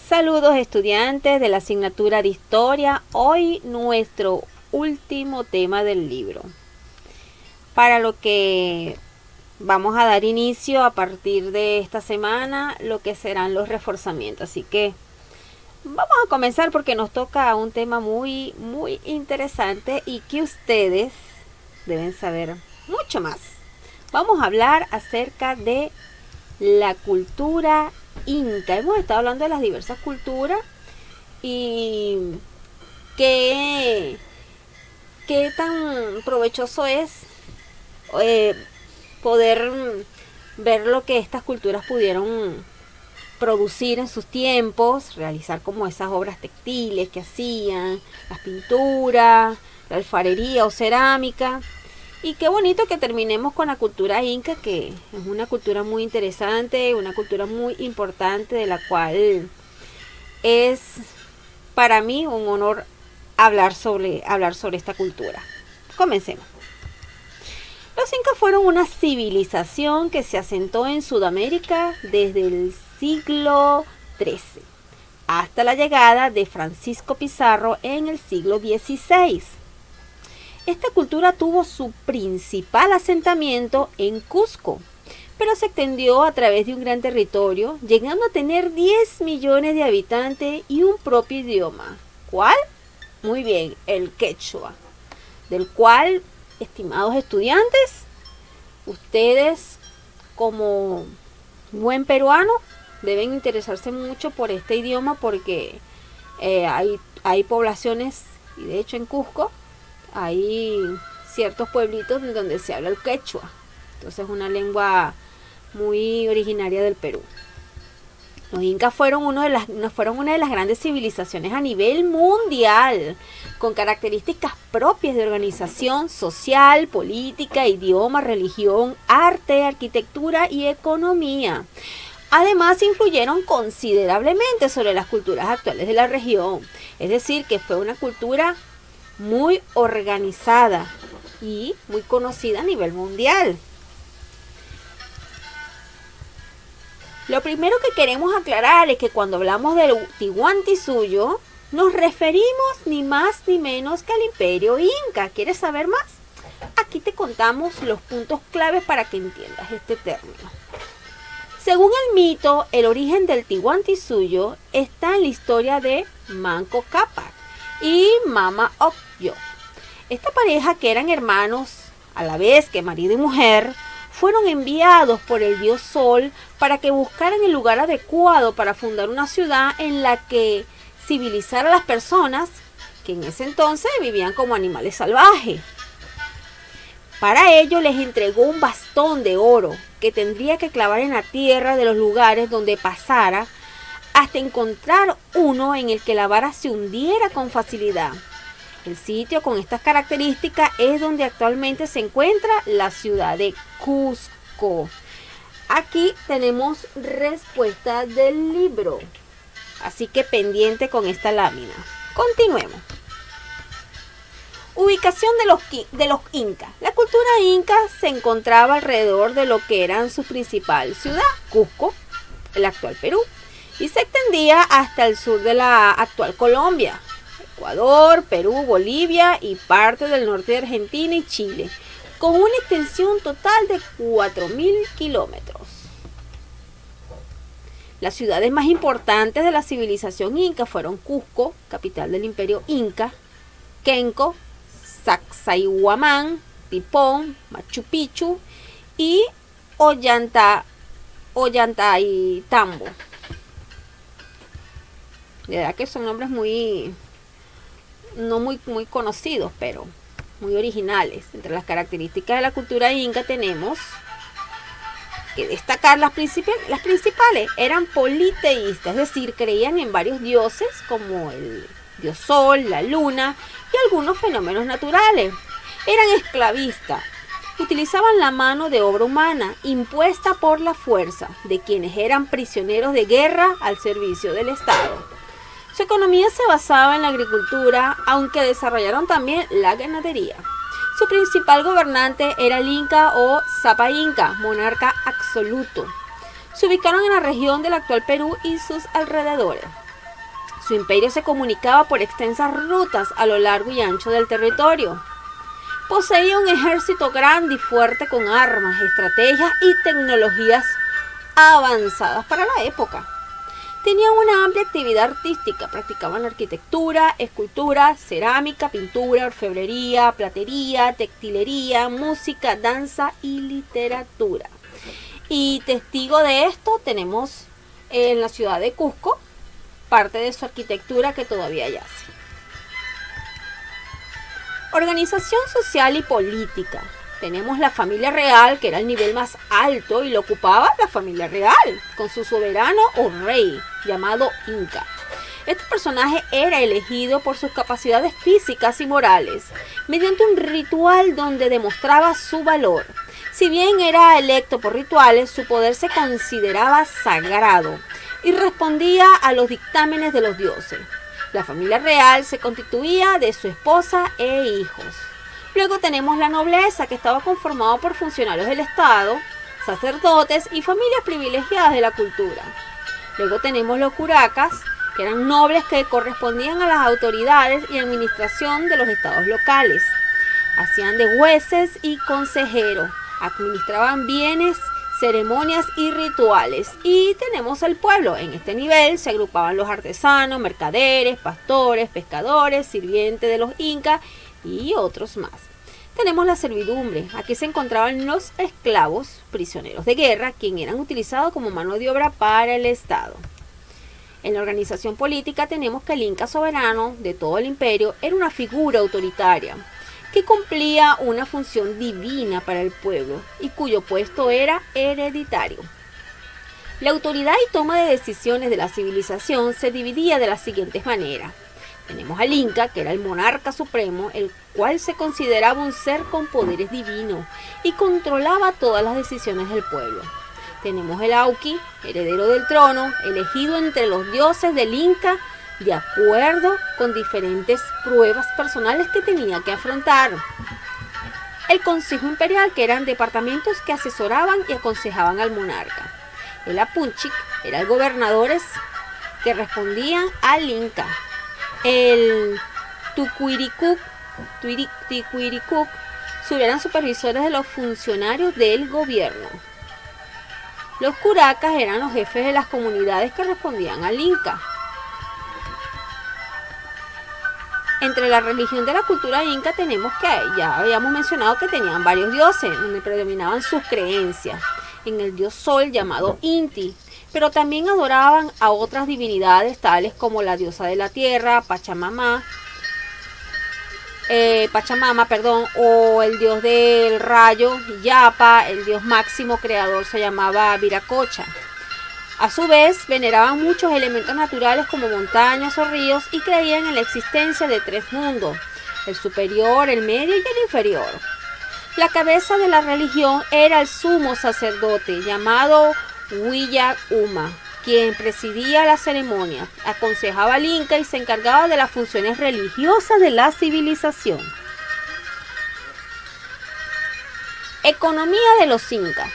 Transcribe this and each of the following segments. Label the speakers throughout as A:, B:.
A: Saludos estudiantes de la asignatura de Historia. Hoy nuestro último tema del libro, para lo que vamos a dar inicio a partir de esta semana lo que serán los reforzamientos. Así que vamos a comenzar porque nos toca un tema muy interesante y que ustedes deben saber mucho más. Vamos a hablar acerca de la cultura inca. Hemos estado hablando de las diversas culturas y qué tan provechoso es poder ver lo que estas culturas pudieron producir en sus tiempos, realizar como esas obras textiles que hacían, las pinturas, la alfarería o cerámica. Y qué bonito que terminemos con la cultura inca, que es una cultura muy interesante, una cultura muy importante, de la cual es para mí un honor hablar sobre esta cultura. Comencemos. Los incas fueron una civilización que se asentó en Sudamérica desde el siglo XIII hasta la llegada de Francisco Pizarro en el siglo XVI. Esta cultura tuvo su principal asentamiento en Cusco, pero se extendió a través de un gran territorio, llegando a tener 10 millones de habitantes y un propio idioma. ¿Cuál? Muy bien, el quechua, del cual, estimados estudiantes, ustedes como buen peruano deben interesarse mucho por este idioma porque hay poblaciones, y de hecho en Cusco hay ciertos pueblitos en donde se habla el quechua. Entonces es una lengua muy originaria del Perú. Los incas fueron una de las grandes civilizaciones a nivel mundial, con características propias de organización social, política, idioma, religión, arte, arquitectura y economía. Además, influyeron considerablemente sobre las culturas actuales de la región. Es decir, que fue una cultura muy organizada y muy conocida a nivel mundial. Lo primero que queremos aclarar es que cuando hablamos del Tihuantinsuyo nos referimos ni más ni menos que al Imperio Inca. ¿Quieres saber más? Aquí te contamos los puntos claves para que entiendas este término. Según el mito, el origen del Tihuantinsuyo está en la historia de Manco Cápac y Mama Ocllo. Esta pareja, que eran hermanos a la vez que marido y mujer, fueron enviados por el dios Sol para que buscaran el lugar adecuado para fundar una ciudad en la que civilizar a las personas que en ese entonces vivían como animales salvajes. Para ello les entregó un bastón de oro que tendría que clavar en la tierra de los lugares donde pasara hasta encontrar uno en el que la vara se hundiera con facilidad. El sitio con estas características es donde actualmente se encuentra la ciudad de Cusco. Aquí tenemos respuesta del libro, así que pendiente con esta lámina. Continuemos. Ubicación de los incas. La cultura inca se encontraba alrededor de lo que eran su principal ciudad, Cusco, el actual Perú, y se extendía hasta el sur de la actual Colombia, Ecuador, Perú, Bolivia y parte del norte de Argentina y Chile, con una extensión total de 4.000 kilómetros. Las ciudades más importantes de la civilización inca fueron Cusco, capital del Imperio Inca, Quenco, Sacsayhuamán, Pipón, Machu Picchu y Ollantaytambo. De verdad que son nombres no muy conocidos, pero muy originales. Entre las características de la cultura inca tenemos que destacar las principales. Eran politeístas, es decir, creían en varios dioses como el dios Sol, la luna y algunos fenómenos naturales. Eran esclavistas, utilizaban la mano de obra humana impuesta por la fuerza de quienes eran prisioneros de guerra al servicio del Estado. Su economía se basaba en la agricultura, aunque desarrollaron también la ganadería. Su principal gobernante era el Inca o Sapa Inca, monarca absoluto. Se ubicaron en la región del actual Perú y sus alrededores. Su imperio se comunicaba por extensas rutas a lo largo y ancho del territorio. Poseía un ejército grande y fuerte con armas, estrategias y tecnologías avanzadas para la época. Tenían una amplia actividad artística, practicaban la arquitectura, escultura, cerámica, pintura, orfebrería, platería, textilería, música, danza y literatura. Y testigo de esto tenemos en la ciudad de Cusco parte de su arquitectura que todavía yace. Organización social y política. Tenemos la familia real, que era el nivel más alto y lo ocupaba la familia real, con su soberano o rey, llamado Inca. Este personaje era elegido por sus capacidades físicas y morales, mediante un ritual donde demostraba su valor. Si bien era electo por rituales, su poder se consideraba sagrado y respondía a los dictámenes de los dioses. La familia real se constituía de su esposa e hijos. Luego tenemos la nobleza, que estaba conformada por funcionarios del Estado, sacerdotes y familias privilegiadas de la cultura. Luego tenemos los curacas, que eran nobles que correspondían a las autoridades y administración de los estados locales. Hacían de jueces y consejeros, administraban bienes, ceremonias y rituales. Y tenemos el pueblo. En este nivel se agrupaban los artesanos, mercaderes, pastores, pescadores, sirvientes de los incas y otros más. Tenemos la servidumbre. Aquí se encontraban los esclavos, prisioneros de guerra, quienes eran utilizados como mano de obra para el Estado. En la organización política tenemos que el Inca soberano de todo el imperio era una figura autoritaria que cumplía una función divina para el pueblo y cuyo puesto era hereditario. La autoridad y toma de decisiones de la civilización se dividía de las siguientes maneras. Tenemos al Inca, que era el monarca supremo, el cual se consideraba un ser con poderes divinos y controlaba todas las decisiones del pueblo. Tenemos el Auqui, heredero del trono, elegido entre los dioses del Inca de acuerdo con diferentes pruebas personales que tenía que afrontar. El Consejo Imperial, que eran departamentos que asesoraban y aconsejaban al monarca. El Apunchik eran gobernadores que respondían al Inca. El Tucuiricuk eran supervisores de los funcionarios del gobierno. Los curacas eran los jefes de las comunidades que respondían al Inca. Entre la religión de la cultura inca tenemos que, ya habíamos mencionado que tenían varios dioses, donde predominaban sus creencias. En el dios sol llamado Inti, pero también adoraban a otras divinidades tales como la diosa de la tierra, Pachamama, o el dios del rayo, Yapa. El dios máximo creador se llamaba Viracocha. A su vez, veneraban muchos elementos naturales como montañas o ríos y creían en la existencia de tres mundos, el superior, el medio y el inferior. La cabeza de la religión era el sumo sacerdote llamado Huilla Uma, quien presidía la ceremonia, aconsejaba al Inca y se encargaba de las funciones religiosas de la civilización. Economía de los incas.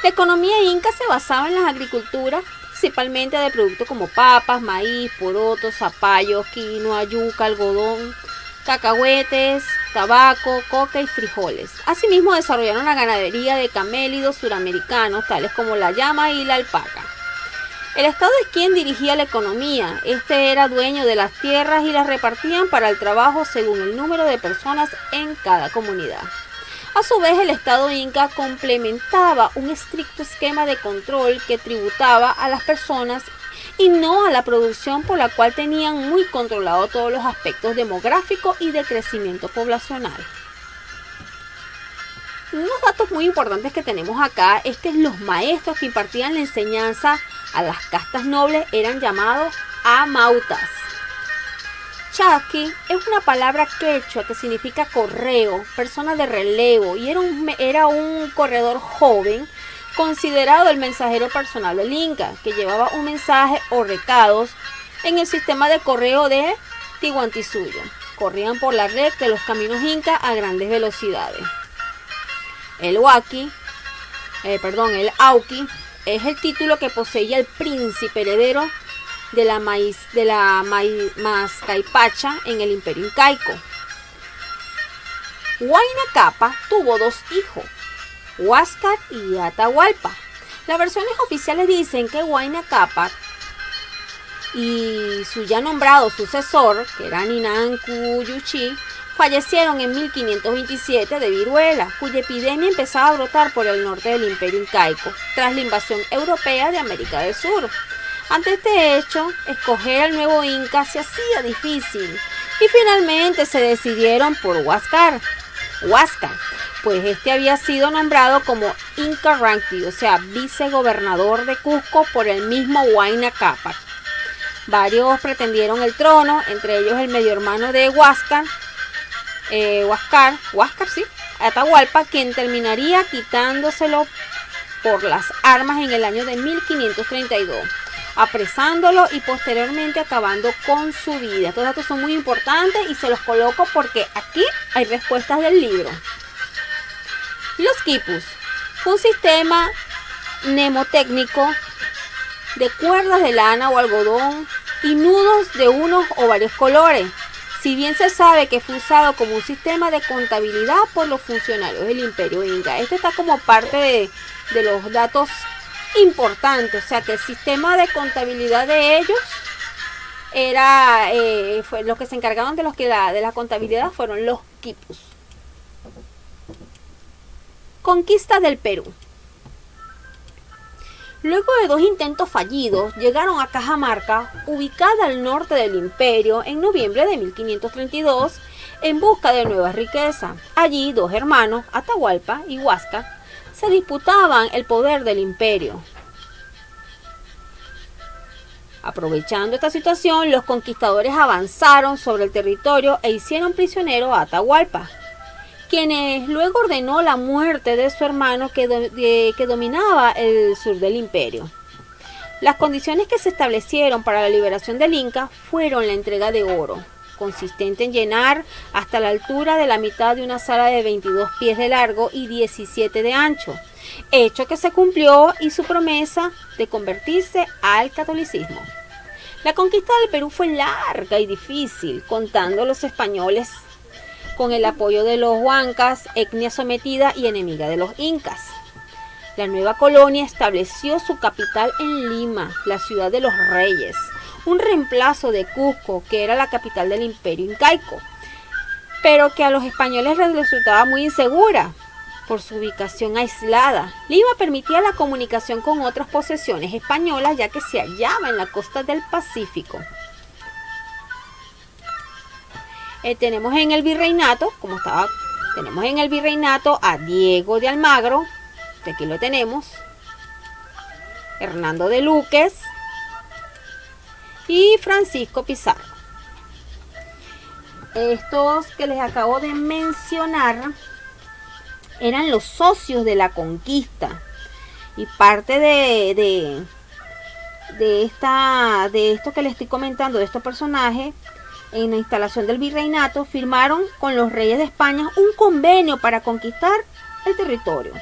A: La economía inca se basaba en las agriculturas, principalmente de productos como papas, maíz, porotos, zapallos, quinoa, yuca, algodón, cacahuetes, tabaco, coca y frijoles. Asimismo desarrollaron la ganadería de camélidos suramericanos, tales como la llama y la alpaca. El Estado es quien dirigía la economía. Este era dueño de las tierras y las repartían para el trabajo según el número de personas en cada comunidad. A su vez, el Estado inca complementaba un estricto esquema de control que tributaba a las personas y no a la producción, por la cual tenían muy controlado todos los aspectos demográficos y de crecimiento poblacional. Unos datos muy importantes que tenemos acá es que los maestros que impartían la enseñanza a las castas nobles eran llamados amautas. Chasqui es una palabra quechua que significa correo, persona de relevo, y era un corredor joven considerado el mensajero personal del Inca, que llevaba un mensaje o recados en el sistema de correo de Tihuantinsuyo. Corrían por la red de los caminos incas a grandes velocidades. El Auqui es el título que poseía el príncipe heredero de la Mascaipacha en el Imperio Incaico. Huayna Capac tuvo 2 hijos, Huáscar y Atahualpa. Las versiones oficiales dicen que Huayna Capac y su ya nombrado sucesor, que era Ninanku Yuchi, fallecieron en 1527 de viruela, cuya epidemia empezaba a brotar por el norte del Imperio Incaico, tras la invasión europea de América del Sur. Ante este hecho, escoger al nuevo Inca se hacía difícil, y finalmente se decidieron por Huáscar, pues este había sido nombrado como Inca Ranqui, o sea, vicegobernador de Cusco por el mismo Huayna Capac. Varios pretendieron el trono, entre ellos el medio hermano de Huáscar, Atahualpa, quien terminaría quitándoselo por las armas en el año de 1532, apresándolo y posteriormente acabando con su vida. Estos datos son muy importantes y se los coloco porque aquí hay respuestas del libro. Los quipus fue un sistema mnemotécnico de cuerdas de lana o algodón y nudos de unos o varios colores. Si bien se sabe que fue usado como un sistema de contabilidad por los funcionarios del Imperio Inca. Esto está como parte de los datos importantes, o sea que el sistema de contabilidad de ellos fue los que se encargaron de la contabilidad fueron los quipus. Conquista del Perú. Luego de 2 intentos fallidos, llegaron a Cajamarca, ubicada al norte del imperio, en noviembre de 1532, en busca de nuevas riquezas. Allí 2 hermanos, Atahualpa y Huáscar, se disputaban el poder del imperio. Aprovechando esta situación, los conquistadores avanzaron sobre el territorio e hicieron prisionero a Atahualpa, quienes luego ordenó la muerte de su hermano que dominaba el sur del imperio. Las condiciones que se establecieron para la liberación del Inca fueron la entrega de oro, consistente en llenar hasta la altura de la mitad de una sala de 22 pies de largo y 17 de ancho, hecho que se cumplió, y su promesa de convertirse al catolicismo. La conquista del Perú fue larga y difícil, contando los españoles con el apoyo de los huancas, etnia sometida y enemiga de los incas. La nueva colonia estableció su capital en Lima, la ciudad de los reyes, un reemplazo de Cusco, que era la capital del Imperio Incaico, pero que a los españoles les resultaba muy insegura por su ubicación aislada. Lima permitía la comunicación con otras posesiones españolas, ya que se hallaba en la costa del Pacífico. Tenemos en el virreinato, tenemos en el virreinato a Diego de Almagro, que aquí lo tenemos, Hernando de Luques y Francisco Pizarro. Estos que les acabo de mencionar eran los socios de la conquista, y parte de esto que les estoy comentando, de estos personajes, en la instalación del virreinato, firmaron con los reyes de España un convenio para conquistar el territorio.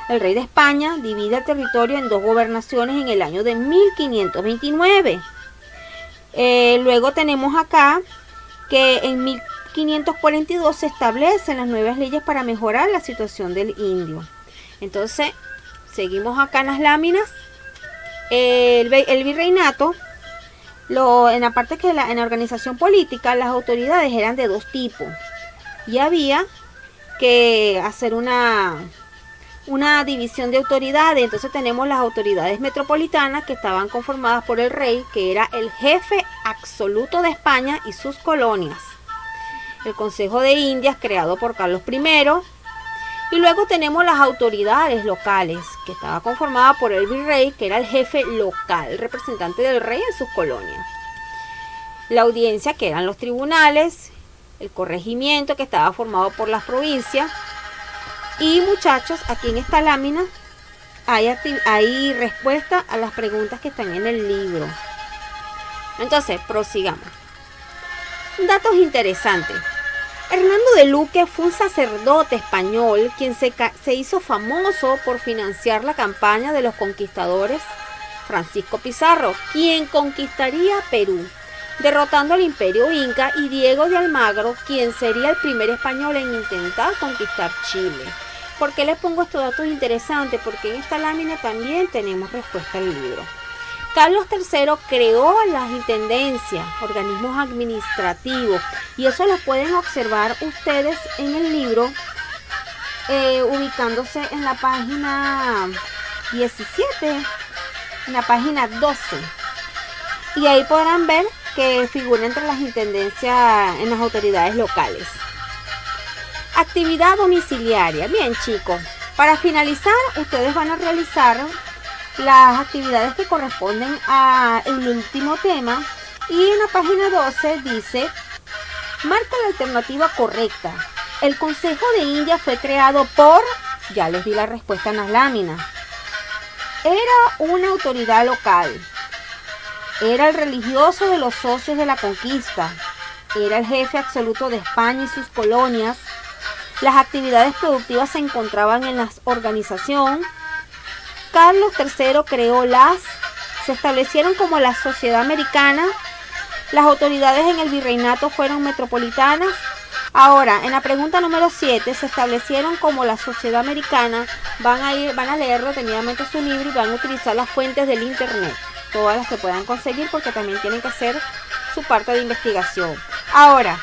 A: El rey de España divide el territorio en 2 gobernaciones en el año de 1529. Luego tenemos acá que en 1542 se establecen las nuevas leyes para mejorar la situación del indio. Entonces, seguimos acá en las láminas. El virreinato, en la parte en la organización política, las autoridades eran de 2 tipos. Y había que hacer una división de autoridades. Entonces tenemos las autoridades metropolitanas, que estaban conformadas por el rey, que era el jefe absoluto de España y sus colonias. El Consejo de Indias, creado por Carlos I. Y luego tenemos las autoridades locales, que estaba conformada por el virrey, que era el jefe local, el representante del rey en sus colonias. La audiencia, que eran los tribunales. El corregimiento, que estaba formado por las provincias. Y muchachos, aquí en esta lámina hay respuesta a las preguntas que están en el libro. Entonces, prosigamos. Datos interesantes. Hernando de Luque fue un sacerdote español quien se hizo famoso por financiar la campaña de los conquistadores Francisco Pizarro, quien conquistaría Perú, derrotando al Imperio Inca, y Diego de Almagro, quien sería el primer español en intentar conquistar Chile. ¿Por qué les pongo estos datos interesantes? Porque en esta lámina también tenemos respuesta al libro. Carlos III creó las intendencias, organismos administrativos, y eso lo pueden observar ustedes en el libro, ubicándose en la página 17, en la página 12. Y ahí podrán ver que figura entre las intendencias en las autoridades locales. Actividad domiciliaria. Bien, chicos, para finalizar, ustedes van a realizar las actividades que corresponden al último tema, y en la página 12 dice: marca la alternativa correcta. El Consejo de India fue creado por, ya les di la respuesta en las láminas, era una autoridad local, era el religioso de los socios de la conquista, era el jefe absoluto de España y sus colonias, las actividades productivas se encontraban en la organización. Carlos III creó se establecieron como la Sociedad Americana, las autoridades en el virreinato fueron metropolitanas. Ahora, en la pregunta número 7, se establecieron como la Sociedad Americana. Van a leer detenidamente su libro y van a utilizar las fuentes del internet, todas las que puedan conseguir, porque también tienen que hacer su parte de investigación. Ahora,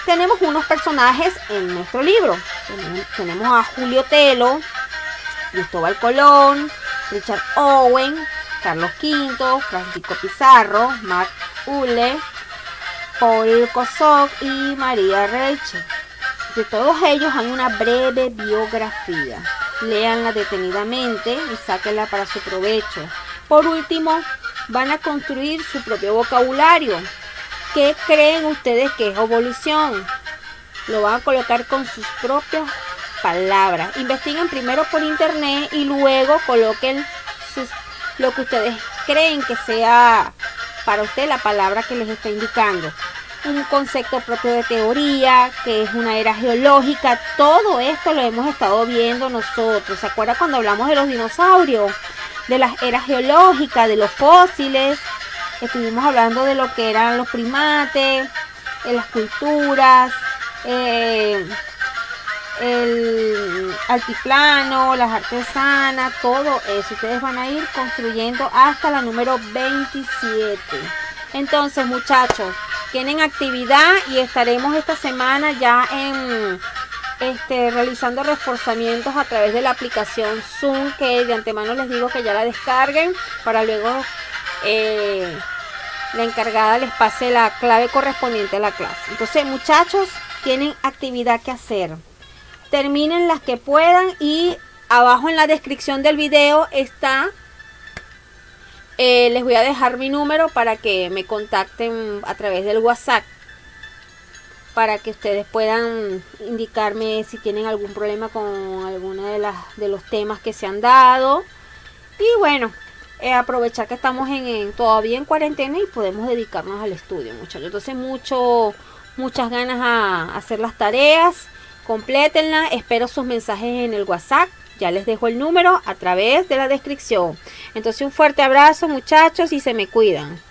A: tenemos unos personajes en nuestro libro. Tenemos a Julio Telo, Cristóbal Colón, Richard Owen, Carlos V, Francisco Pizarro, Marc Ule, Paul Kosok y María Reche. De todos ellos hay una breve biografía. Léanla detenidamente y sáquenla para su provecho. Por último, van a construir su propio vocabulario. ¿Qué creen ustedes que es evolución? Lo van a colocar con sus propias palabras. Investiguen primero por internet y luego coloquen lo que ustedes creen que sea para usted la palabra que les está indicando. Un concepto propio de teoría, que es una era geológica. Todo esto lo hemos estado viendo nosotros. ¿Se acuerdan cuando hablamos de los dinosaurios? De las eras geológicas, de los fósiles. Estuvimos hablando de lo que eran los primates, de las culturas, el altiplano, las artesanas, todo eso. Ustedes van a ir construyendo hasta la número 27. Entonces, muchachos, tienen actividad y estaremos esta semana ya realizando reforzamientos a través de la aplicación Zoom, que de antemano les digo que ya la descarguen para luego la encargada les pase la clave correspondiente a la clase. Entonces, muchachos, tienen actividad que hacer. Terminen las que puedan y abajo en la descripción del video está, les voy a dejar mi número para que me contacten a través del WhatsApp, para que ustedes puedan indicarme si tienen algún problema con alguno de los temas que se han dado. Y bueno, aprovechar que estamos todavía en cuarentena y podemos dedicarnos al estudio, muchachos. Entonces muchas ganas a hacer las tareas. Complétenla, espero sus mensajes en el WhatsApp, ya les dejo el número a través de la descripción. Entonces un fuerte abrazo, muchachos, y se me cuidan.